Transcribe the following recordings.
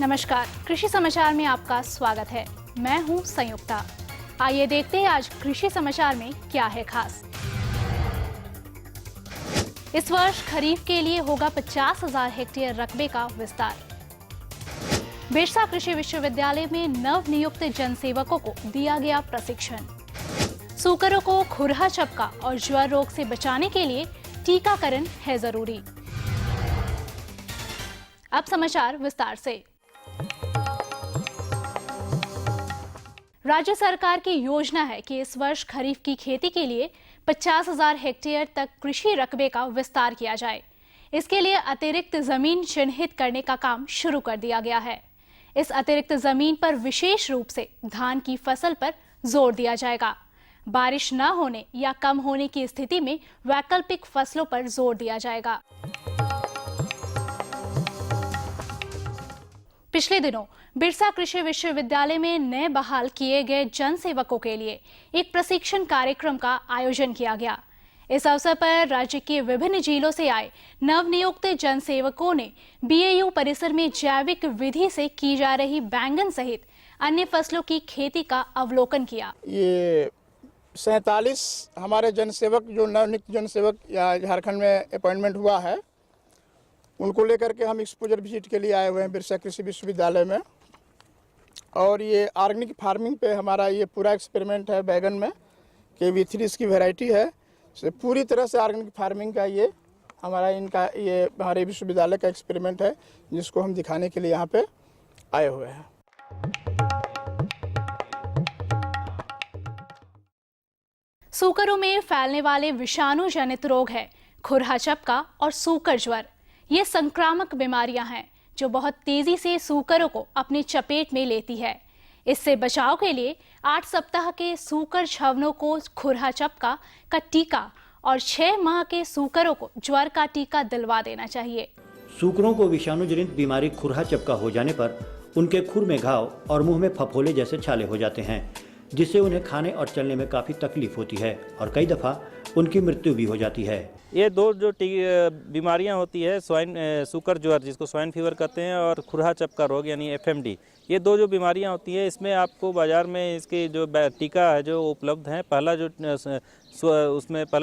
नमस्कार, कृषि समाचार में आपका स्वागत है। मैं हूं संयुक्ता। आइए देखते हैं आज कृषि समाचार में क्या है खास। इस वर्ष खरीफ के लिए होगा 50,000 हेक्टेयर रकबे का विस्तार। बिरसा कृषि विश्वविद्यालय में नव नियुक्त जनसेवकों को दिया गया प्रशिक्षण। सूकरों को खुरहा चपका और ज्वर रोग से बचाने के लिए टीकाकरण है जरूरी। अब समाचार विस्तार से। राज्य सरकार की योजना है कि इस वर्ष खरीफ की खेती के लिए 50,000 हेक्टेयर तक कृषि रकबे का विस्तार किया जाए। इसके लिए अतिरिक्त जमीन चिन्हित करने का काम शुरू कर दिया गया है। इस अतिरिक्त जमीन पर विशेष रूप से धान की फसल पर जोर दिया जाएगा। बारिश न होने या कम होने की स्थिति में वैकल्पिक फसलों पर जोर दिया जाएगा। पिछले दिनों बिरसा कृषि विश्वविद्यालय में नए बहाल किए गए जनसेवकों के लिए एक प्रशिक्षण कार्यक्रम का आयोजन किया गया। इस अवसर पर राज्य के विभिन्न जिलों से आए नवनियुक्त जनसेवकों ने बीएयू परिसर में जैविक विधि से की जा रही बैंगन सहित अन्य फसलों की खेती का अवलोकन किया। ये 47 हमारे जनसेवक जो नवनियुक्त जनसेवक या झारखंड में अपॉइंटमेंट हुआ है, उनको लेकर के हम एक्सपोजर विजिट के लिए आए हुए हैं बिरसा कृषि विश्वविद्यालय में। और ये ऑर्गेनिक फार्मिंग पे हमारा ये पूरा एक्सपेरिमेंट है। बैगन में KV3 इसकी वैरायटी है। से पूरी तरह से ऑर्गेनिक फार्मिंग का ये हमारे विश्वविद्यालय का एक्सपेरिमेंट है, जिसको हम दिखाने के लिए यहाँ पे आए हुए हैं। सूकरों में फैलने वाले विषाणु जनित रोग है खुरहा चपका और सूकर ज्वर। ये संक्रामक बीमारियां हैं जो बहुत तेजी से सूकरों को अपनी चपेट में लेती है। इससे बचाव के लिए 8 सप्ताह के सूकर छवनों को खुरहा चपका का टीका और 6 माह के सूकरों को ज्वर का टीका दिलवा देना चाहिए। सूकरों को विषाणु जनित बीमारी खुरहा चपका हो जाने पर उनके खुर में घाव और मुंह में फफोले जैसे छाले हो जाते हैं, जिससे उन्हें खाने और चलने में काफ़ी तकलीफ होती है और कई दफ़ा उनकी मृत्यु भी हो जाती है। ये दो जो बीमारियां होती है, सूकर ज्वर जिसको स्वाइन फीवर कहते हैं और खुरहा चपका रोग यानी FMD, ये दो जो बीमारियां होती है, इसमें आपको बाज़ार में इसके जो टीका है जो उपलब्ध है। पहला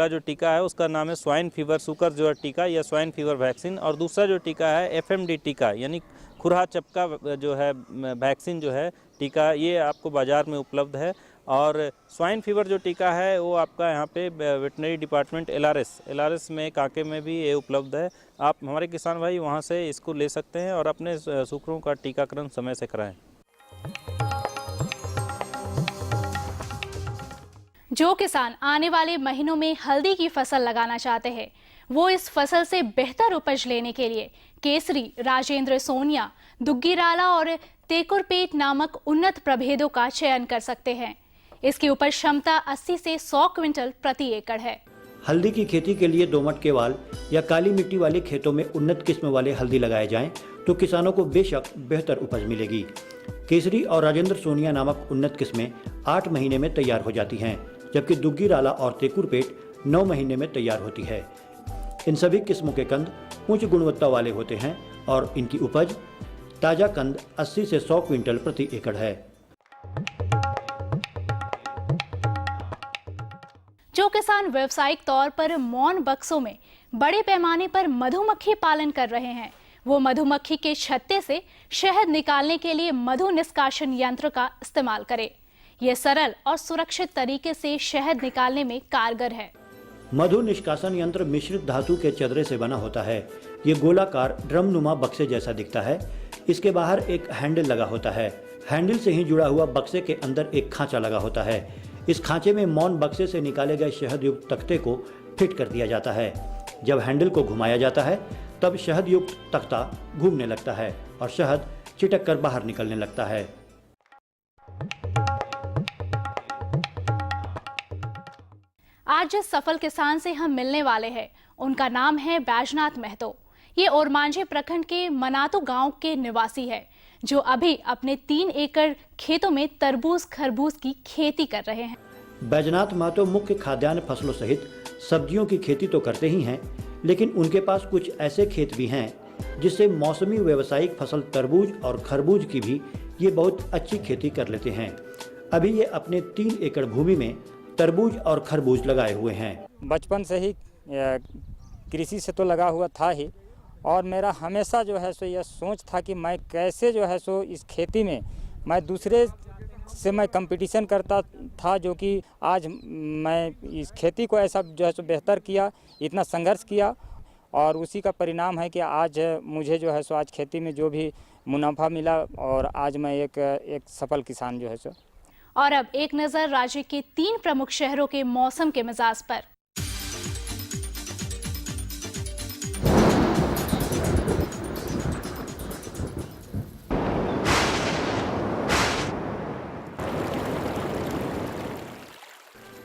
जो टीका है उसका नाम है स्वाइन फीवर सूकर ज्वर टीका या स्वाइन फीवर वैक्सीन, और दूसरा जो टीका है FMD टीका यानी खुरहा चपका जो है वैक्सीन जो है टीका, ये आपको बाज़ार में उपलब्ध है। और स्वाइन फीवर जो टीका है वो आपका यहाँ पे वेटनरी डिपार्टमेंट LRS में कांके में भी ये उपलब्ध है। आप हमारे किसान भाई वहाँ से इसको ले सकते हैं और अपने सूकरों का टीकाकरण समय से कराएं। जो किसान आने वाले महीनों में हल्दी की फसल लगाना चाहते हैं, वो इस फसल से बेहतर उपज लेने के लिए केसरी, राजेंद्र सोनिया, दुग्गीराला और तेकुरपेट नामक उन्नत प्रभेदों का चयन कर सकते हैं। इसकी उपज क्षमता 80 से 100 क्विंटल प्रति एकड़ है। हल्दी की खेती के लिए दोमट केवाल या काली मिट्टी वाले खेतों में उन्नत किस्म वाले हल्दी लगाए जाएं तो किसानों को बेशक बेहतर उपज मिलेगी। केसरी और राजेंद्र सोनिया नामक उन्नत किस्में 8 महीने में तैयार हो जाती हैं, जबकि दुग्गीराला और तेकुरपेट 9 महीने में तैयार होती है। इन सभी किस्मों के कंद उच्च गुणवत्ता वाले होते हैं और इनकी उपज ताज़ा कंद 80 से 100 क्विंटल प्रति एकड़ है। जो किसान व्यावसायिक तौर पर मौन बक्सों में बड़े पैमाने पर मधुमक्खी पालन कर रहे हैं, वो मधुमक्खी के छत्ते से शहद निकालने के लिए मधु निष्कासन यंत्र का इस्तेमाल करें। यह सरल और सुरक्षित तरीके से शहद निकालने में कारगर है। मधु निष्कासन यंत्र मिश्रित धातु के चदरे से बना होता है। ये गोलाकार ड्रमनुमा बक्से जैसा दिखता है। इसके बाहर एक हैंडल लगा होता है। हैंडल से ही जुड़ा हुआ बक्से के अंदर एक खांचा लगा होता है। इस खांचे में मौन बक्से से निकाले गए शहद युक्त तख्ते को फिट कर दिया जाता है। जब हैंडल को घुमाया जाता है तब शहद युक्त तख्ता घूमने लगता है और शहद चिटक कर बाहर निकलने लगता है। आज जिस सफल किसान से हम मिलने वाले हैं, उनका नाम है बैजनाथ महतो। ये ओरमांझी प्रखंड के मनातू गांव के निवासी है, जो अभी अपने 3 एकड़ खेतों में तरबूज खरबूज की खेती कर रहे हैं। बैजनाथ महतो मुख्य खाद्यान्न फसलों सहित सब्जियों की खेती तो करते ही हैं, लेकिन उनके पास कुछ ऐसे खेत भी हैं जिससे मौसमी व्यावसायिक फसल तरबूज और खरबूज की भी ये बहुत अच्छी खेती कर लेते हैं। अभी ये अपने 3 एकड़ भूमि में तरबूज और खरबूज लगाए हुए हैं। बचपन से ही कृषि से तो लगा हुआ था ही, और मेरा हमेशा जो है सो यह सोच था कि मैं कैसे जो है सो इस खेती में मैं दूसरे से मैं कंपटीशन करता था, जो कि आज मैं इस खेती को ऐसा जो है सो बेहतर किया, इतना संघर्ष किया, और उसी का परिणाम है कि आज मुझे जो है सो आज खेती में जो भी मुनाफा मिला, और आज मैं एक सफल किसान जो है सो। और अब एक नजर राज्य के 3 प्रमुख शहरों के मौसम के मिजाज पर।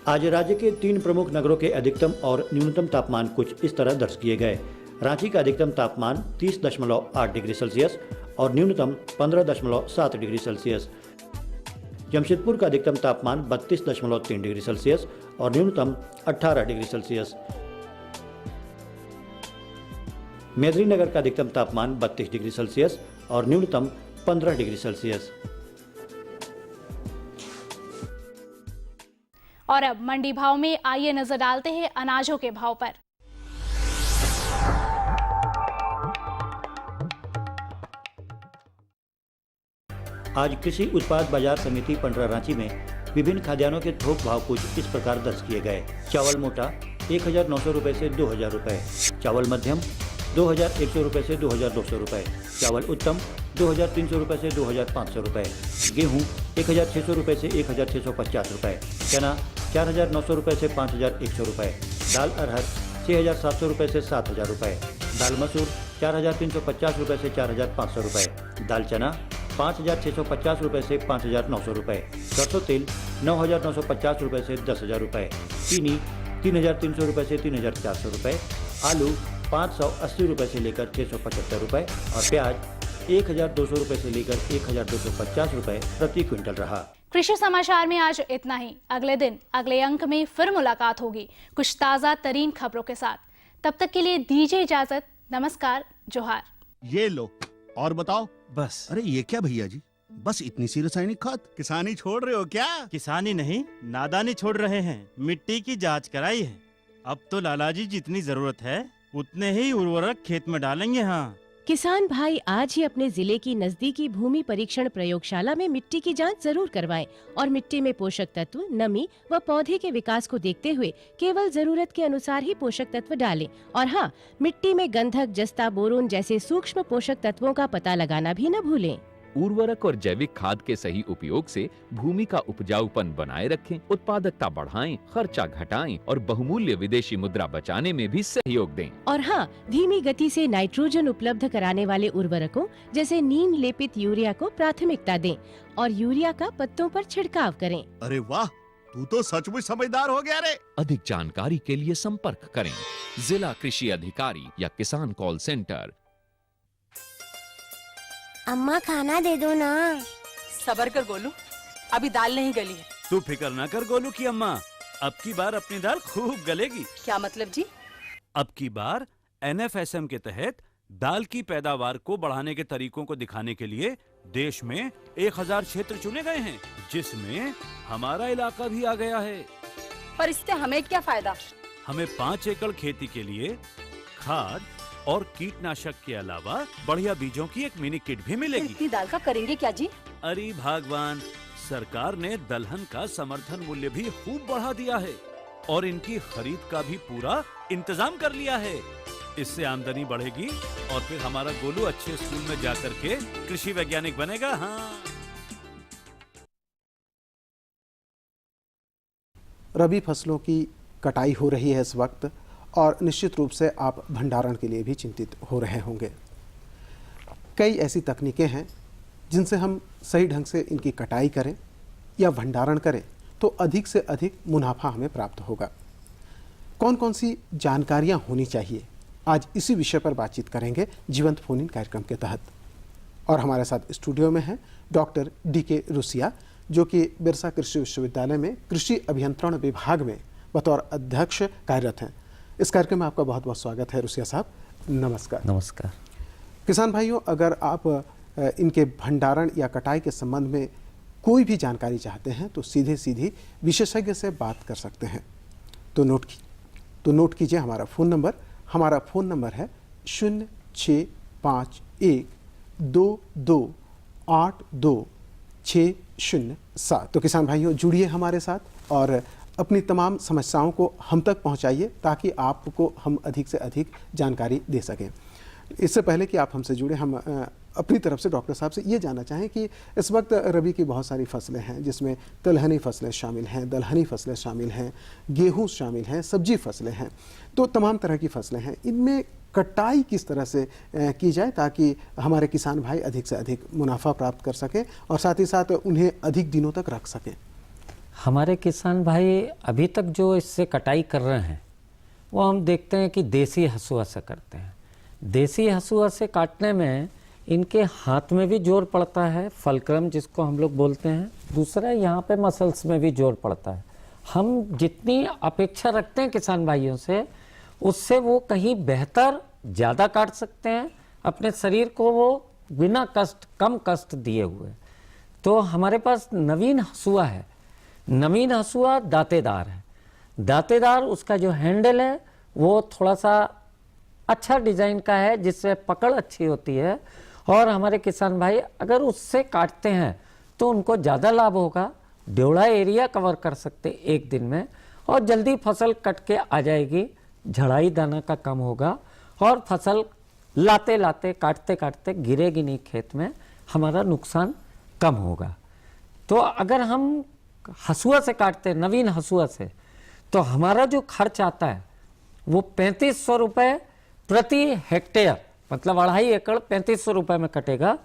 आज राज्य के 3 प्रमुख नगरों के अधिकतम और न्यूनतम तापमान कुछ इस तरह दर्ज किए गए। रांची का अधिकतम तापमान 30.8 डिग्री सेल्सियस और न्यूनतम 15.7 डिग्री सेल्सियस। जमशेदपुर का अधिकतम तापमान 32.3 डिग्री सेल्सियस और न्यूनतम 18 डिग्री सेल्सियस। मेदिनीनगर का अधिकतम तापमान 32 डिग्री सेल्सियस और न्यूनतम 15 डिग्री सेल्सियस। और अब मंडी भाव में आइए नजर डालते हैं अनाजों के भाव पर। आज कृषि उत्पाद बाजार समिति पंडरा रांची में विभिन्न खाद्यान्नों के थोक भाव कुछ इस प्रकार दर्ज किए गए। चावल मोटा 1900 रुपए से 2000 रुपए, चावल मध्यम 2100 रुपए से 2200 रुपए, चावल उत्तम 2300 रुपए से 2500 रुपए, गेहूं 1600 रुपए से 1650 रुपए, चना 4900 रुपए से 5100 रुपए, दाल अरहर 6700 रुपए से 7000 रुपए, दाल मसूर 4350 रुपए से 4500 रुपए, दाल चना 5650 रुपए से 5900 रुपए, सरसों तेल 9950 रुपए से 10000 रुपए, चीनी 3300 रुपए से 3400 रुपए, आलू 580 रुपए से लेकर 675 रुपए और प्याज 1200 रुपए से लेकर 1250 रुपए प्रति क्विंटल रहा। कृषि समाचार में आज इतना ही। अगले दिन अगले अंक में फिर मुलाकात होगी कुछ ताज़ा तरीन खबरों के साथ। तब तक के लिए दीजिए इजाजत। नमस्कार, जोहार। ये लो और बताओ। बस। अरे ये क्या भैया जी, बस इतनी सी रासायनिक खाद? किसानी छोड़ रहे हो क्या? किसानी नहीं, नादानी छोड़ रहे हैं। मिट्टी की जांच कराई है। अब तो लालाजी जितनी जरूरत है उतने ही उर्वरक खेत में डालेंगे। हाँ, किसान भाई आज ही अपने जिले की नजदीकी भूमि परीक्षण प्रयोगशाला में मिट्टी की जांच जरूर करवाएं और मिट्टी में पोषक तत्व, नमी व पौधे के विकास को देखते हुए केवल जरूरत के अनुसार ही पोषक तत्व डालें। और हाँ, मिट्टी में गंधक, जस्ता, बोरोन जैसे सूक्ष्म पोषक तत्वों का पता लगाना भी न भूलें। उर्वरक और जैविक खाद के सही उपयोग से भूमि का उपजाऊपन बनाए रखें, उत्पादकता बढ़ाएं, खर्चा घटाएं और बहुमूल्य विदेशी मुद्रा बचाने में भी सहयोग दें। और हाँ, धीमी गति से नाइट्रोजन उपलब्ध कराने वाले उर्वरकों जैसे नीम लेपित यूरिया को प्राथमिकता दें और यूरिया का पत्तों पर छिड़काव करें। अरे वाह, तू तो सचमुच समझदार हो गया रे। अधिक जानकारी के लिए संपर्क करें जिला कृषि अधिकारी या किसान कॉल सेंटर। अम्मा खाना दे दो ना। सबर कर गोलू, अभी दाल नहीं गली है। तू फिक्र ना कर गोलू की अम्मा, अब की बार अपनी दाल खूब गलेगी। क्या मतलब जी? अब की बार NFSM के तहत दाल की पैदावार को बढ़ाने के तरीकों को दिखाने के लिए देश में 1000 क्षेत्र चुने गए हैं, जिसमें हमारा इलाका भी आ गया है। पर इससे हमें क्या फायदा? हमें 5 एकड़ खेती के लिए खाद और कीटनाशक के अलावा बढ़िया बीजों की एक मिनी किट भी मिलेगी। इतनी दाल का करेंगे क्या जी? अरे भगवान, सरकार ने दलहन का समर्थन मूल्य भी खूब बढ़ा दिया है और इनकी खरीद का भी पूरा इंतजाम कर लिया है। इससे आमदनी बढ़ेगी और फिर हमारा गोलू अच्छे स्कूल में जाकर के कृषि वैज्ञानिक बनेगा। हाँ, रबी फसलों की कटाई हो रही है इस वक्त और निश्चित रूप से आप भंडारण के लिए भी चिंतित हो रहे होंगे। कई ऐसी तकनीकें हैं जिनसे हम सही ढंग से इनकी कटाई करें या भंडारण करें तो अधिक से अधिक मुनाफा हमें प्राप्त होगा। कौन कौन सी जानकारियां होनी चाहिए, आज इसी विषय पर बातचीत करेंगे जीवंत फोन इन कार्यक्रम के तहत। और हमारे साथ स्टूडियो में हैं डॉक्टर DK रुसिया, जो कि बिरसा कृषि विश्वविद्यालय में कृषि अभियंत्रण विभाग में बतौर अध्यक्ष कार्यरत हैं। इस कार्यक्रम में आपका बहुत बहुत स्वागत है रुसिया साहब। नमस्कार। नमस्कार। किसान भाइयों, अगर आप इनके भंडारण या कटाई के संबंध में कोई भी जानकारी चाहते हैं तो सीधे सीधी विशेषज्ञ से बात कर सकते हैं। तो नोट कीजिए हमारा फ़ोन नंबर। हमारा फ़ोन नंबर है 065122826607। तो किसान भाइयों, जुड़िए हमारे साथ और अपनी तमाम समस्याओं को हम तक पहुंचाइए ताकि आपको हम अधिक से अधिक जानकारी दे सकें। इससे पहले कि आप हमसे जुड़े, हम अपनी तरफ से डॉक्टर साहब से ये जानना चाहें कि इस वक्त रबी की बहुत सारी फसलें हैं जिसमें तिलहनी फसलें शामिल हैं, दलहनी फसलें शामिल हैं, गेहूं शामिल हैं, सब्जी फसलें हैं, तो तमाम तरह की फसलें हैं। इनमें कटाई किस तरह से की जाए ताकि हमारे किसान भाई अधिक से अधिक मुनाफा प्राप्त कर सकें और साथ ही साथ उन्हें अधिक दिनों तक रख सकें? हमारे किसान भाई अभी तक जो इससे कटाई कर रहे हैं वो हम देखते हैं कि देसी हसुआ से करते हैं। देसी हसुआ से काटने में इनके हाथ में भी जोर पड़ता है, फलक्रम जिसको हम लोग बोलते हैं। दूसरा यहाँ पे मसल्स में भी जोर पड़ता है। हम जितनी अपेक्षा रखते हैं किसान भाइयों से, उससे वो कहीं बेहतर ज़्यादा काट सकते हैं अपने शरीर को, वो बिना कष्ट, कम कष्ट दिए हुए। तो हमारे पास नवीन हसुआ है। नवीन हसुआ दांतेदार है। दांतेदार उसका जो हैंडल है वो थोड़ा सा अच्छा डिज़ाइन का है जिससे पकड़ अच्छी होती है, और हमारे किसान भाई अगर उससे काटते हैं तो उनको ज़्यादा लाभ होगा। ड्योढ़ा एरिया कवर कर सकते एक दिन में और जल्दी फसल कट के आ जाएगी, झड़ाई दाना का कम होगा और फसल लाते लाते काटते काटते गिरेगी नहीं खेत में, हमारा नुकसान कम होगा। तो अगर हम हसुआ से काटते, नवीन हसुआ से, तो हमारा जो खर्च आता है वो 3500 रुपये प्रति हेक्टेयर, मतलब 2.5 एकड़ 3500 रुपये में कटेगा,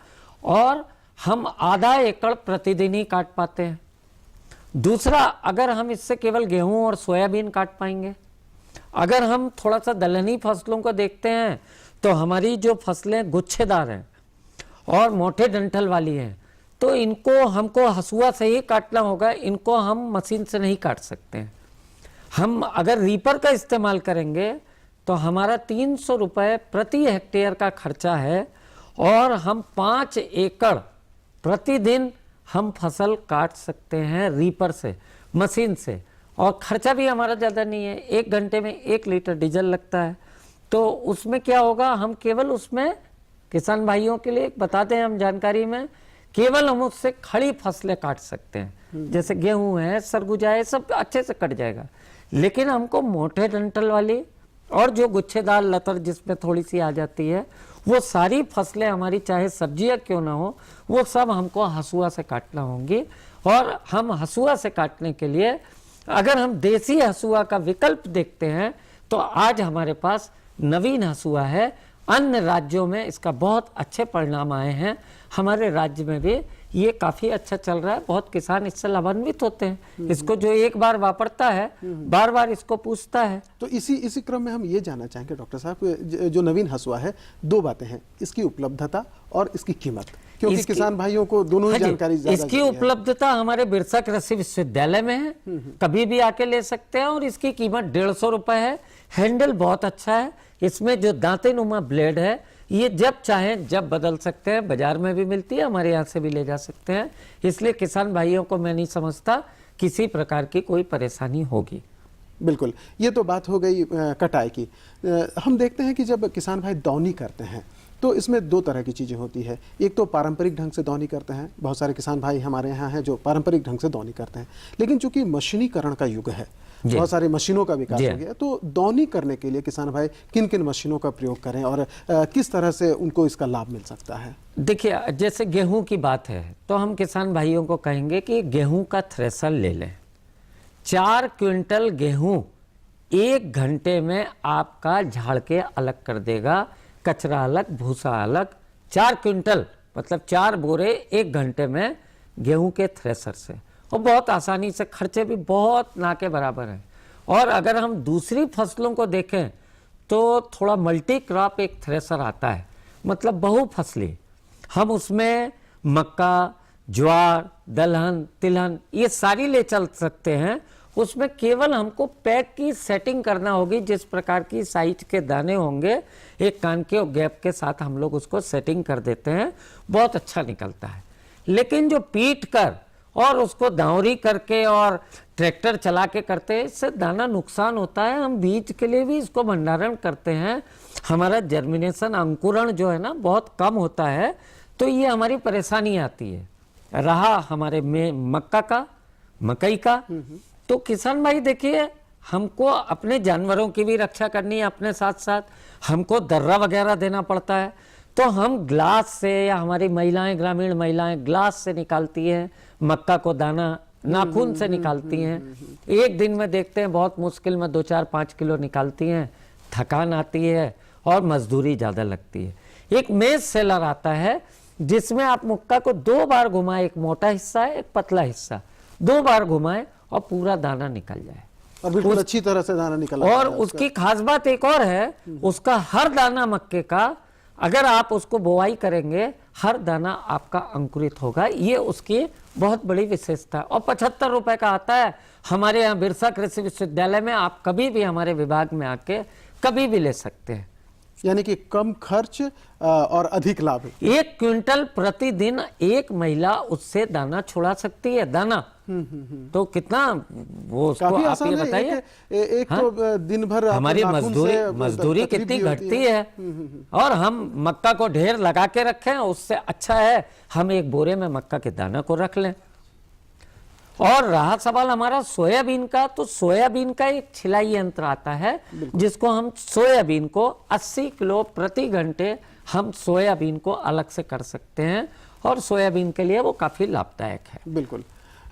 और हम आधा एकड़ प्रतिदिन ही काट पाते हैं। दूसरा, अगर हम इससे केवल गेहूं और सोयाबीन काट पाएंगे। अगर हम थोड़ा सा दलहनी फसलों को देखते हैं तो हमारी जो फसलें गुच्छेदार हैं और मोटे डंठल वाली हैं, तो इनको हमको हसुआ से ही काटना होगा, इनको हम मशीन से नहीं काट सकते हैं। हम अगर रीपर का इस्तेमाल करेंगे तो हमारा 300 रुपये प्रति हेक्टेयर का खर्चा है, और हम 5 एकड़ प्रतिदिन हम फसल काट सकते हैं रीपर से, मशीन से, और खर्चा भी हमारा ज़्यादा नहीं है। 1 घंटे में 1 लीटर डीजल लगता है। तो उसमें क्या होगा, हम केवल उसमें किसान भाइयों के लिए बता दें हम जानकारी में, केवल हम उससे खड़ी फसलें काट सकते हैं, जैसे गेहूं है, सरगुजा है, सब अच्छे से कट जाएगा। लेकिन हमको मोटे डंठल वाली और जो गुच्छेदार लतर जिसमें थोड़ी सी आ जाती है, वो सारी फसलें हमारी चाहे सब्जियां क्यों ना हो, वो सब हमको हसुआ से काटना होंगी। और हम हसुआ से काटने के लिए अगर हम देसी हसुआ का विकल्प देखते हैं तो आज हमारे पास नवीन हसुआ है। अन्य राज्यों में इसका बहुत अच्छे परिणाम आए हैं, हमारे राज्य में भी ये काफ़ी अच्छा चल रहा है। बहुत किसान इससे लाभान्वित होते हैं। इसको जो एक बार वापरता है बार बार इसको पूछता है। तो इसी क्रम में हम ये जानना चाहेंगे डॉक्टर साहब, जो नवीन हसुआ है, 2 बातें हैं, इसकी उपलब्धता और इसकी कीमत, क्योंकि किसान भाइयों को दोनों ही जानकारी इसकी उपलब्धता हमारे बिरसा कृषि विश्वविद्यालय में है, कभी भी आके ले सकते हैं, और इसकी कीमत 150 रुपये है। हैंडल बहुत अच्छा है, इसमें जो दांतेनुमा ब्लेड है ये जब चाहें जब बदल सकते हैं, बाजार में भी मिलती है, हमारे यहाँ से भी ले जा सकते हैं। इसलिए किसान भाइयों को मैं नहीं समझता किसी प्रकार की कोई परेशानी होगी। बिल्कुल, ये तो बात हो गई कटाई की। हम देखते हैं कि जब किसान भाई दौनी करते हैं तो इसमें 2 तरह की चीज़ें होती है। एक तो पारंपरिक ढंग से दौनी करते हैं, बहुत सारे किसान भाई हमारे यहाँ हैं जो पारंपरिक ढंग से दौनी करते हैं, लेकिन चूंकि मशीनीकरण का युग है, बहुत सारी मशीनों का विकास हो गया, तो दौनी करने के लिए किसान भाई किन किन मशीनों का प्रयोग करें और किस तरह से उनको इसका लाभ मिल सकता है? देखिए, जैसे गेहूं की बात है तो हम किसान भाइयों को कहेंगे कि गेहूं का थ्रेशर ले लें। 4 क्विंटल गेहूं 1 घंटे में आपका झाड़ के अलग कर देगा, कचरा अलग, भूसा अलग। 4 क्विंटल मतलब 4 बोरे 1 घंटे में गेहूं के थ्रेशर से, और बहुत आसानी से, खर्चे भी बहुत ना के बराबर है। और अगर हम दूसरी फसलों को देखें तो थोड़ा मल्टी क्रॉप एक थ्रेशर आता है, मतलब बहुफसली। हम उसमें मक्का, ज्वार, दलहन, तिलहन ये सारी ले चल सकते हैं, उसमें केवल हमको पैक की सेटिंग करना होगी। जिस प्रकार की साइज के दाने होंगे, एक कान के गैप के साथ हम लोग उसको सेटिंग कर देते हैं, बहुत अच्छा निकलता है। लेकिन जो पीट कर और उसको दावरी करके और ट्रैक्टर चला के करते हैं, इससे दाना नुकसान होता है। हम बीज के लिए भी इसको भंडारण करते हैं, हमारा जर्मिनेशन अंकुरण जो है ना बहुत कम होता है, तो ये हमारी परेशानी आती है। रहा हमारे में मक्का का, मकई का, तो किसान भाई देखिए, हमको अपने जानवरों की भी रक्षा करनी है, अपने साथ साथ हमको दर्रा वगैरह देना पड़ता है। तो हम ग्लास से, या हमारी महिलाएं, ग्रामीण महिलाएं ग्लास से निकालती हैं मक्का को दाना, नाखून से निकालती हैं। एक दिन में देखते हैं बहुत मुश्किल में 2, 4, 5 किलो निकालती हैं, थकान आती है और मजदूरी ज़्यादा लगती है। एक मेज सेलर आता है जिसमें आप मक्का को 2 बार घुमाएं, एक मोटा हिस्सा है, एक पतला हिस्सा, 2 बार घुमाएं और पूरा दाना निकल जाए, और बिल्कुल अच्छी तरह से दाना निकल। और उसकी खास बात एक और है, उसका हर दाना मक्के का अगर आप उसको बोआई करेंगे, हर दाना आपका अंकुरित होगा। ये उसकी बहुत बड़ी विशेषता है। और 75 रुपए का आता है हमारे यहाँ बिरसा कृषि विश्वविद्यालय में। आप कभी भी हमारे विभाग में आके कभी भी ले सकते हैं। यानी कि कम खर्च और अधिक लाभ। 1 क्विंटल प्रतिदिन एक महिला उससे दाना छुड़ा सकती है। दाना तो कितना वो उसको काफी आप आसान ये है। बताइए। एक तो दिन भर हमारी नाखून से मजदूरी तकलीफ कितनी भी होती घटती है। और हम मक्का को ढेर लगा के रखें, उससे अच्छा है हम एक बोरे में मक्का के दाना को रख लें। और रहा सवाल हमारा सोयाबीन का, तो सोयाबीन का एक छिलाई यंत्र आता है जिसको हम सोयाबीन को 80 किलो प्रति घंटे हम सोयाबीन को अलग से कर सकते हैं, और सोयाबीन के लिए वो काफी लाभदायक है। बिल्कुल।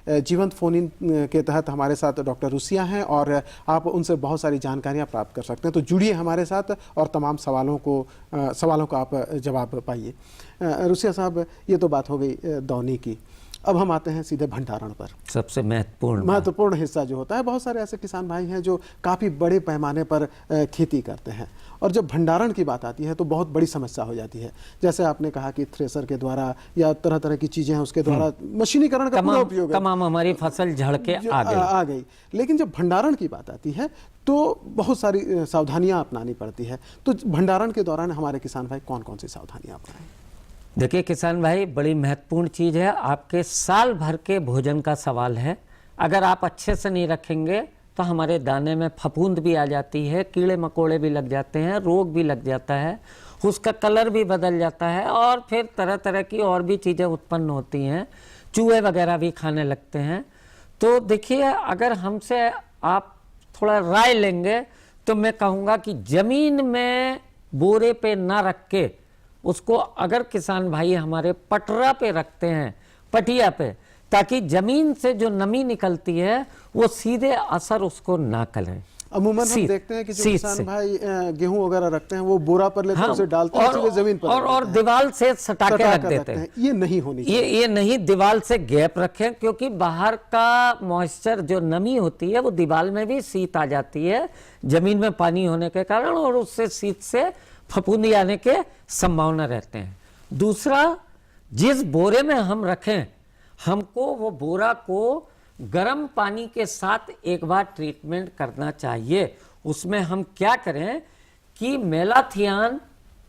जीवंत फोन इन के तहत हमारे साथ डॉक्टर रुसिया हैं और आप उनसे बहुत सारी जानकारियां प्राप्त कर सकते हैं। तो जुड़िए हमारे साथ और तमाम सवालों का आप जवाब पाइए। रुसिया साहब, ये तो बात हो गई दौनी की। अब हम आते हैं सीधे भंडारण पर। सबसे महत्वपूर्ण हिस्सा जो होता है, बहुत सारे ऐसे किसान भाई हैं जो काफ़ी बड़े पैमाने पर खेती करते हैं, और जब भंडारण की बात आती है तो बहुत बड़ी समस्या हो जाती है। जैसे आपने कहा कि थ्रेसर के द्वारा या तरह तरह की चीज़ें हैं उसके द्वारा मशीनीकरण का पूरा उपयोग है, तमाम हमारी फसल झड़ के आ गई। लेकिन जब भंडारण की बात आती है तो बहुत सारी सावधानियाँ अपनानी पड़ती है। तो भंडारण के दौरान हमारे किसान भाई कौन कौन सी सावधानियाँ अपनाएं? देखिए किसान भाई, बड़ी महत्वपूर्ण चीज़ है, आपके साल भर के भोजन का सवाल है। अगर आप अच्छे से नहीं रखेंगे तो हमारे दाने में फफूंद भी आ जाती है, कीड़े मकोड़े भी लग जाते हैं, रोग भी लग जाता है, उसका कलर भी बदल जाता है, और फिर तरह तरह की और भी चीज़ें उत्पन्न होती हैं, चूहे वगैरह भी खाने लगते हैं। तो देखिए, अगर हमसे आप थोड़ा राय लेंगे तो मैं कहूँगा कि ज़मीन में बोरे पे ना रख के उसको अगर किसान भाई हमारे पटरा पे रखते हैं, पटिया पे, ताकि जमीन से जो नमी निकलती है वो सीधे असर उसको ना करे। अमूमन हम देखते हैं कि जो किसान भाई गेहूं वगैरह रखते हैं वो बोरा पर लेकर उसे डालते हैं, सीधे जमीन पर और दीवार से सटा के रख देते हैं। ये नहीं होनी चाहिए। ये नहीं, दीवार से गैप रखें, क्योंकि बाहर का मॉइस्चर जो नमी होती है वो दीवार में भी शीत आ जाती है जमीन में पानी होने के कारण, और उससे शीत से फफूंदी आने के संभावना रहते हैं। दूसरा, जिस बोरे में हम रखें, हमको वो बोरा को गर्म पानी के साथ एक बार ट्रीटमेंट करना चाहिए। उसमें हम क्या करें कि मेलाथियान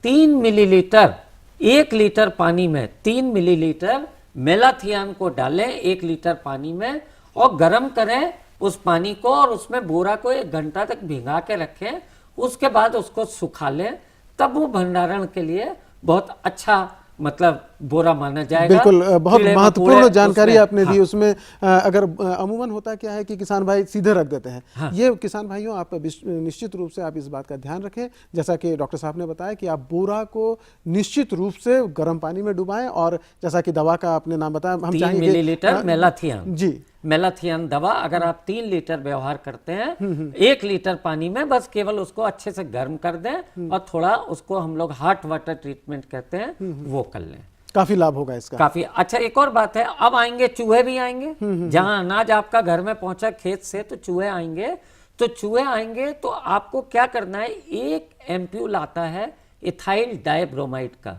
3 मिलीलीटर 1 लीटर पानी में 3 मिलीलीटर मेलाथियान को डालें 1 लीटर पानी में, और गर्म करें उस पानी को, और उसमें बोरा को 1 घंटा तक भिगा के रखें। उसके बाद उसको सुखा लें, तब वो भंडारण के लिए बहुत अच्छा मतलब बोरा माना जाएगा। बिल्कुल, बहुत महत्वपूर्ण जानकारी आपने दी। उसमें अगर अमूमन होता क्या है कि किसान भाई सीधे रख देते हैं। ये किसान भाइयों, आप निश्चित रूप से आप इस बात का ध्यान रखें, जैसा कि डॉक्टर साहब ने बताया कि आप बोरा को निश्चित रूप से गर्म पानी में डुबाएं, और जैसा कि दवा का आपने नाम बताया, हम 3 मिलीलीटर मेलाथियान। जी, मेलाथियान दवा अगर आप 3 लीटर व्यवहार करते हैं 1 लीटर पानी में, बस केवल उसको अच्छे से गर्म कर दें, और थोड़ा उसको हम लोग हॉट वाटर ट्रीटमेंट कहते हैं, वो कर लें। काफी लाभ होगा इसका। काफी अच्छा। एक और बात है, अब आएंगे चूहे भी आएंगे। जहां अनाज आपका घर में पहुंचा खेत से, तो चूहे आएंगे। तो चूहे आएंगे तो आपको क्या करना है, 1 एम्प्यूल आता है इथाइल डाइब्रोमाइड का।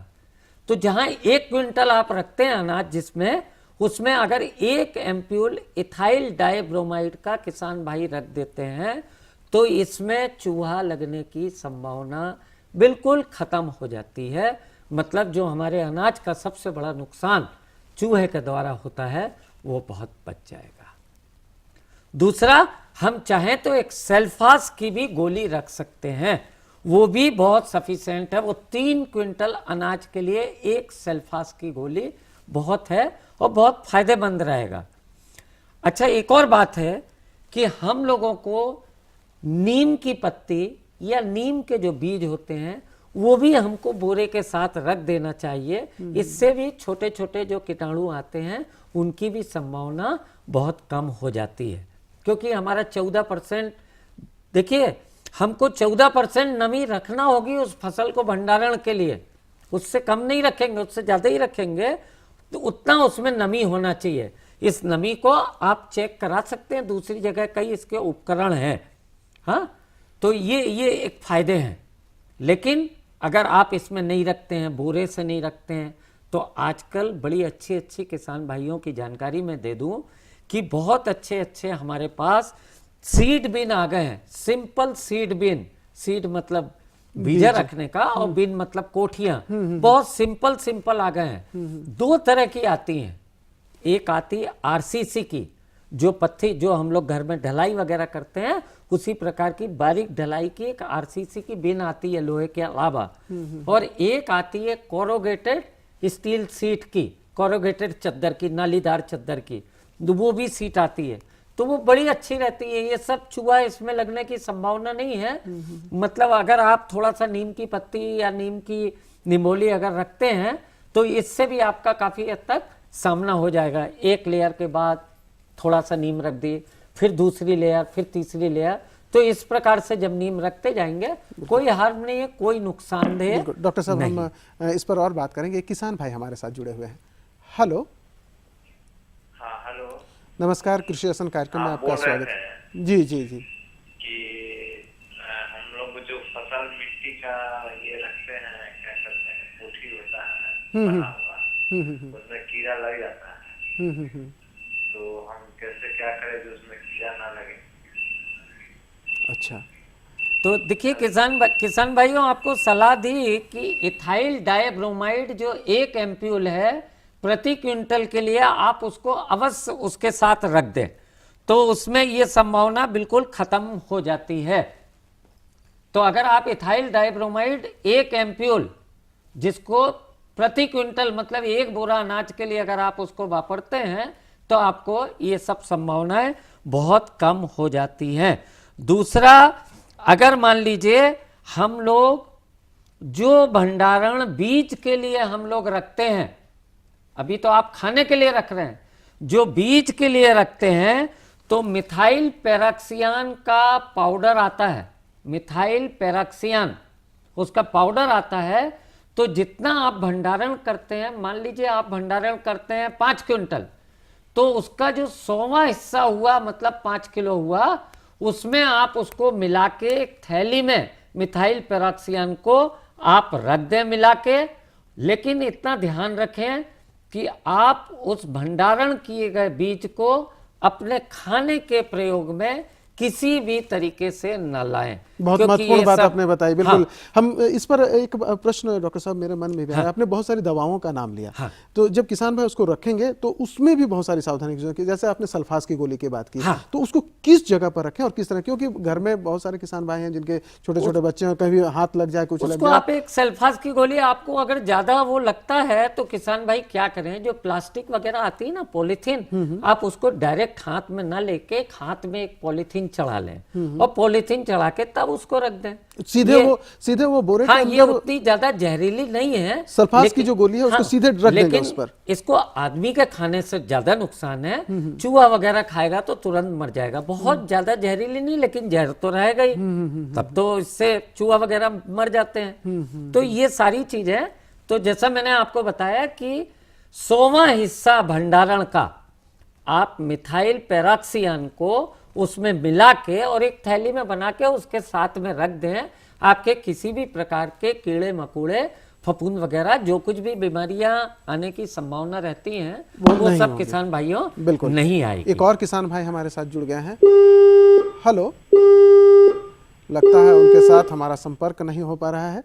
तो जहां 1 क्विंटल आप रखते हैं अनाज जिसमें, उसमें अगर 1 एम्प्यूल इथाइल डाइब्रोमाइड का किसान भाई रख देते हैं तो इसमें चूहा लगने की संभावना बिल्कुल खत्म हो जाती है। मतलब जो हमारे अनाज का सबसे बड़ा नुकसान चूहे के द्वारा होता है वो बहुत बच जाएगा। दूसरा, हम चाहें तो एक सेल्फास की भी गोली रख सकते हैं, वो भी बहुत सफिशिएंट है। वो 3 क्विंटल अनाज के लिए 1 सेल्फास की गोली बहुत है और बहुत फायदेमंद रहेगा। अच्छा, एक और बात है कि हम लोगों को नीम की पत्ती या नीम के जो बीज होते हैं वो भी हमको बोरे के साथ रख देना चाहिए। इससे भी छोटे छोटे जो कीटाणु आते हैं उनकी भी संभावना बहुत कम हो जाती है, क्योंकि हमारा 14%, देखिए हमको 14% नमी रखना होगी उस फसल को भंडारण के लिए, उससे कम नहीं रखेंगे, उससे ज़्यादा ही रखेंगे, तो उतना उसमें नमी होना चाहिए। इस नमी को आप चेक करा सकते हैं, दूसरी जगह कई इसके उपकरण हैं। हाँ, तो ये एक फायदे हैं। लेकिन अगर आप इसमें नहीं रखते हैं, बोरे से नहीं रखते हैं, तो आजकल बड़ी अच्छी अच्छी किसान भाइयों की जानकारी मैं दे दूं कि बहुत अच्छे अच्छे हमारे पास सीड बिन आ गए हैं। सिंपल सीड बिन, सीड मतलब बीजा रखने का और बिन मतलब कोठियां, बहुत सिंपल आ गए हैं। 2 तरह की आती हैं। एक आती है आरसीसी की, जो पत्थर जो हम लोग घर में ढलाई वगैरह करते हैं उसी प्रकार की बारीक ढलाई की एक आरसीसी की बिन आती है लोहे के अलावा। और एक आती है कोरोगेटेड स्टील सीट की, कोरोगेटेड चद्दर की, नालीदार चद्दर की, वो भी सीट आती है, तो वो बड़ी अच्छी रहती है। ये सब चूहा इसमें लगने की संभावना नहीं है। मतलब अगर आप थोड़ा सा नीम की पत्ती या नीम की निमोली अगर रखते हैं तो इससे भी आपका काफी हद तक सामना हो जाएगा। एक लेयर के बाद थोड़ा सा नीम रख दी, फिर दूसरी लेयर, फिर तीसरी लेयर, तो इस प्रकार से जब नीम रखते जाएंगे कोई हार्म नहीं है, कोई नुकसानदेह। डॉक्टर साहब, हम इस पर और बात करेंगे। किसान भाई हमारे साथ जुड़े हुए हैं। हेलो। हाँ, हेलो, नमस्कार, कृषि दर्शन कार्यक्रम में आपका स्वागत है। जी जी जी। कि हम लोग जो फसल मिट्टी का ये रखते हैं, क्या कहते हैं, कोठी होता है बना हुआ, उसमें कीड़ा लग जाता है, तो हम कैसे क्या करें जो उसमें कीड़ा ना लगे? अच्छा, तो देखिए किसान भाइयों, आपको सलाह दी कि इथाइल डाइब्रोमाइड जो 1 एम्प्यूल है प्रति क्विंटल के लिए आप उसको अवश्य उसके साथ रख दें, तो उसमें ये संभावना बिल्कुल खत्म हो जाती है। तो अगर आप इथाइल डाइब्रोमाइड 1 एम्प्यूल जिसको प्रति क्विंटल मतलब 1 बोरा अनाज के लिए अगर आप उसको वापरते हैं तो आपको ये सब संभावनाएं बहुत कम हो जाती हैं। दूसरा, अगर मान लीजिए हम लोग जो भंडारण बीज के लिए हम लोग रखते हैं, अभी तो आप खाने के लिए रख रहे हैं, जो बीज के लिए रखते हैं तो मिथाइल पैराक्सियान का पाउडर आता है, मिथाइल पैराक्सियान उसका पाउडर आता है। तो जितना आप भंडारण करते हैं, मान लीजिए आप भंडारण करते हैं 5 क्विंटल, तो उसका जो 100वां हिस्सा हुआ मतलब 5 किलो हुआ, उसमें आप उसको मिला के एक थैली में मिथाइल पैराक्सियान को आप रख दें मिला के। लेकिन इतना ध्यान रखें कि आप उस भंडारण किए गए बीज को अपने खाने के प्रयोग में किसी भी तरीके से न लाएं। बहुत महत्वपूर्ण बात आपने बताई। बिल्कुल। हम इस पर एक प्रश्न डॉक्टर साहब मेरे मन में भी आया। आपने बहुत सारी दवाओं का नाम लिया, तो जब किसान भाई उसको रखेंगे तो उसमें भी बहुत सारी सावधानी की जरूरत है। जैसे आपने सल्फास की गोली की बात की, तो उसको किस जगह पर रखें और किस तरह, क्योंकि घर में बहुत सारे किसान भाई हैं जिनके छोटे छोटे बच्चे हैं, कभी हाथ लग जाए, कुछ लग जाए। आप एक सल्फास की गोली, आपको अगर ज्यादा वो लगता है तो किसान भाई क्या करें, जो प्लास्टिक वगैरह आती है ना, पॉलीथीन, आप उसको डायरेक्ट हाथ में न लेके हाथ में एक पॉलीथीन चढ़ा लें और पॉलीथीन चढ़ा के तब उसको रख दें सीधे वो बोरे के अंदर। ये उतनी ज्यादा जहरीली नहीं है, सल्फास की जो गोली है उसको सीधे रख देंगे उस पर। इसको आदमी के खाने से ज्यादा नुकसान है, चूहा वगैरह खाएगा तो तुरंत मर जाएगा। बहुत ज्यादा जहरीली नहीं, लेकिन जहर तो रहेगा ही, तब तो इससे चूहा वगैरह मर जाते हैं। तो ये सारी चीजें, तो जैसा मैंने आपको बताया कि 100वां हिस्सा भंडारण का आप मिथाइल पैराक्सियान को उसमें मिला के और एक थैली में बना के उसके साथ में रख दें, आपके किसी भी प्रकार के कीड़े मकोड़े फफूंद वगैरह जो कुछ भी बीमारियां आने की संभावना रहती हैं वो वो नहीं सब होगी। किसान भाइयों बिल्कुल नहीं आएगी। एक और किसान भाई हमारे साथ जुड़ गए हैं। हेलो, लगता है उनके साथ हमारा संपर्क नहीं हो पा रहा है।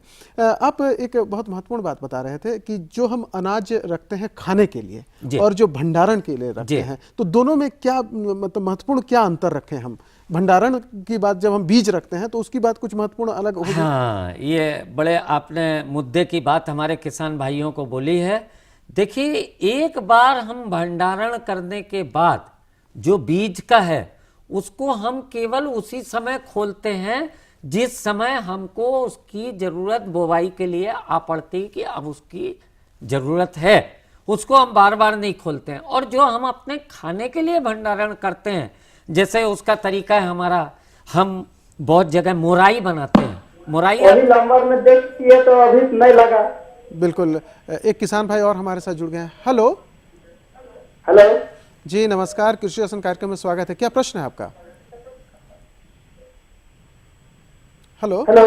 आप एक बहुत महत्वपूर्ण बात बता रहे थे कि जो हम अनाज रखते हैं खाने के लिए और जो भंडारण के लिए रखते हैं, तो दोनों में क्या मतलब महत्वपूर्ण क्या अंतर रखें हम? भंडारण की बात जब हम बीज रखते हैं तो उसकी बात कुछ महत्वपूर्ण अलग होगी। हाँ, ये बड़े आपने मुद्दे की बात हमारे किसान भाइयों को बोली है। देखिए, एक बार हम भंडारण करने के बाद जो बीज का है उसको हम केवल उसी समय खोलते हैं जिस समय हमको उसकी जरूरत बुवाई के लिए आ पड़ती कि अब उसकी जरूरत है, उसको हम बार बार नहीं खोलते हैं। और जो हम अपने खाने के लिए भंडारण करते हैं, जैसे उसका तरीका है हमारा, हम बहुत जगह मोराई बनाते हैं। मोराई नंबर में देखिए तो अभी नहीं लगा। बिल्कुल, एक किसान भाई और हमारे साथ जुड़ गए हैं। हेलो हेलो जी, नमस्कार, कृषि दर्शन कार्यक्रम में स्वागत है। क्या प्रश्न है आपका? हेलो हेलो,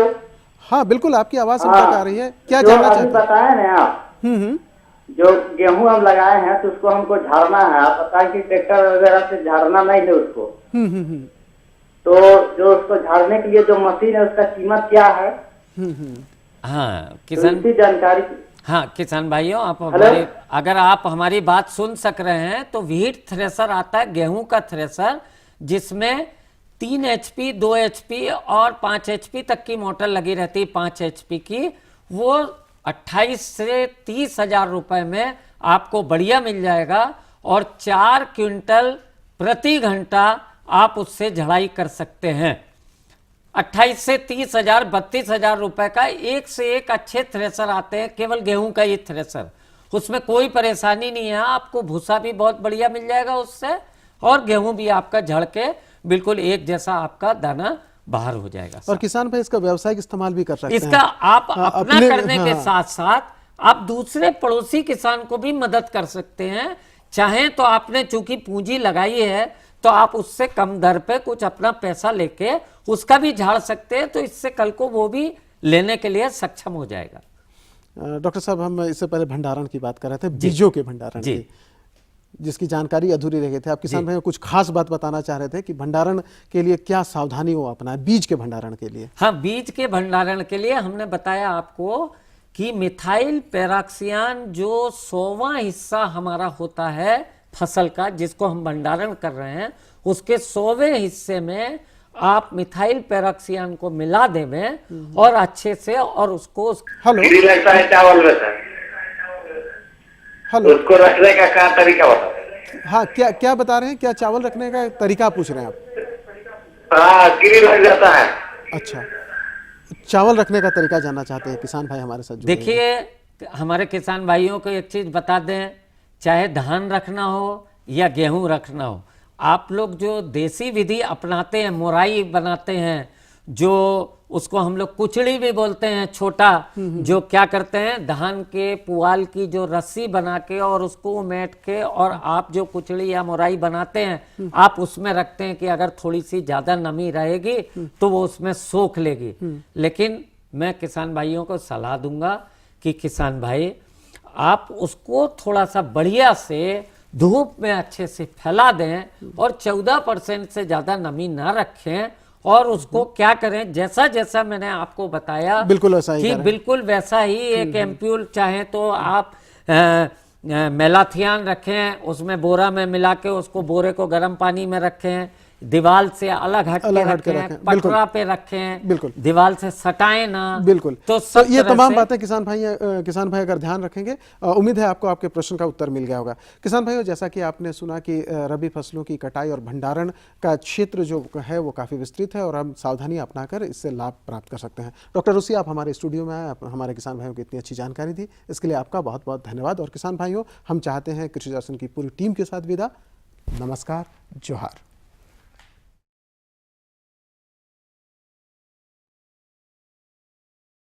हाँ बिल्कुल, आपकी आवाज हम तक आ रही है। क्या जानना चाहते हैं? बताए ना आप, जो गेहूं हम लगाए हैं तो उसको हमको झाड़ना है। आप बताएं कि ट्रैक्टर वगैरह से झाड़ना नहीं है उसको। तो जो उसको झाड़ने के लिए जो मशीन है उसका कीमत क्या है? हाँ किसान, तो जानकारी। हाँ किसान भाइयों, आप हमारे, अगर आप हमारी बात सुन सक रहे हैं तो व्हीट थ्रेसर आता है, गेहूं का थ्रेसर, जिसमें 3 HP, 2 HP और 5 HP तक की मोटर लगी रहती है। 5 HP की वो 28 से 30 हजार रुपए में आपको बढ़िया मिल जाएगा और 4 क्विंटल प्रति घंटा आप उससे झड़ाई कर सकते हैं। 28 से 30 हजार, 32 हजार रुपए का एक से एक अच्छे थ्रेसर आते हैं, केवल गेहूं का ये थ्रेसर। उसमें कोई परेशानी नहीं है, आपको भूसा भी बहुत बढ़िया मिल जाएगा उससे और गेहूं भी आपका झड़ के बिल्कुल एक जैसा आपका दाना बाहर हो जाएगा। और किसान भाई इसका व्यावसायिक इस्तेमाल भी कर सकते हैं। इसका आप अपना करने के साथ साथ आप दूसरे पड़ोसी किसान को भी मदद कर सकते हैं। चाहे तो आपने चूंकि पूंजी लगाई है तो आप उससे कम दर पे कुछ अपना पैसा लेके उसका भी झाड़ सकते हैं, तो इससे कल को वो भी लेने के लिए सक्षम हो जाएगा। डॉक्टर साहब, हम इससे पहले भंडारण की बात कर रहे थे, बीजों के भंडारण की, जिसकी जानकारी अधूरी रह गई थी। आप किसान भाइयों को कुछ खास बात बताना चाह रहे थे कि भंडारण के लिए क्या सावधानी वो अपनाए, बीज के भंडारण के लिए। हाँ, बीज के भंडारण के लिए हमने बताया आपको कि मिथाइल पैराक्सियान जो 100वां हिस्सा हमारा होता है फसल का, जिसको हम भंडारण कर रहे हैं, उसके 100वें हिस्से में आप मिथाइल पैराक्सियान को मिला देवें और अच्छे से, और उसको चावल में सर, हेलो, उसको रखने का क्या तरीका बताओ? हाँ, क्या बता रहे हैं? क्या चावल रखने का तरीका पूछ रहे हैं आप? हाँ, गिरी लग जाता है। अच्छा, चावल रखने का तरीका जानना चाहते हैं किसान भाई हमारे साथ। देखिए, हमारे किसान भाइयों को एक चीज बता दें, चाहे धान रखना हो या गेहूं रखना हो, आप लोग जो देसी विधि अपनाते हैं, मोराई बनाते हैं, जो उसको हम लोग कुचड़ी भी बोलते हैं, छोटा, जो क्या करते हैं, धान के पुआल की जो रस्सी बना के और उसको उमेट के और आप जो कुचड़ी या मोराई बनाते हैं, आप उसमें रखते हैं कि अगर थोड़ी सी ज्यादा नमी रहेगी तो वो उसमें सोख लेगी। लेकिन मैं किसान भाइयों को सलाह दूंगा कि किसान भाई, आप उसको थोड़ा सा बढ़िया से धूप में अच्छे से फैला दें और 14% से ज्यादा नमी ना रखें, और उसको क्या करें, जैसा जैसा मैंने आपको बताया बिल्कुल वैसा ही कि बिल्कुल वैसा ही एक एम्प्यूल, चाहे तो आप मेलाथियान रखें, उसमें बोरा में मिला के उसको बोरे को गर्म पानी में रखें, दीवार से अलग हट के रखें, पटरा पे रखें, बिल्कुल दीवार से सटाएं ना। बिल्कुल, तो ये तमाम बातें किसान भाई अगर ध्यान रखेंगे, उम्मीद है आपको आपके प्रश्न का उत्तर मिल गया होगा। किसान भाइयों, जैसा कि आपने सुना कि रबी फसलों की कटाई और भंडारण का क्षेत्र जो है वो काफ़ी विस्तृत है और हम सावधानी अपनाकर इससे लाभ प्राप्त कर सकते हैं। डॉक्टर रूसी, आप हमारे स्टूडियो में आए, हमारे किसान भाइयों को इतनी अच्छी जानकारी दी, इसके लिए आपका बहुत बहुत धन्यवाद। और किसान भाइयों, हम चाहते हैं कृषि दर्शन की पूरी टीम के साथ विदा। नमस्कार, जोहार।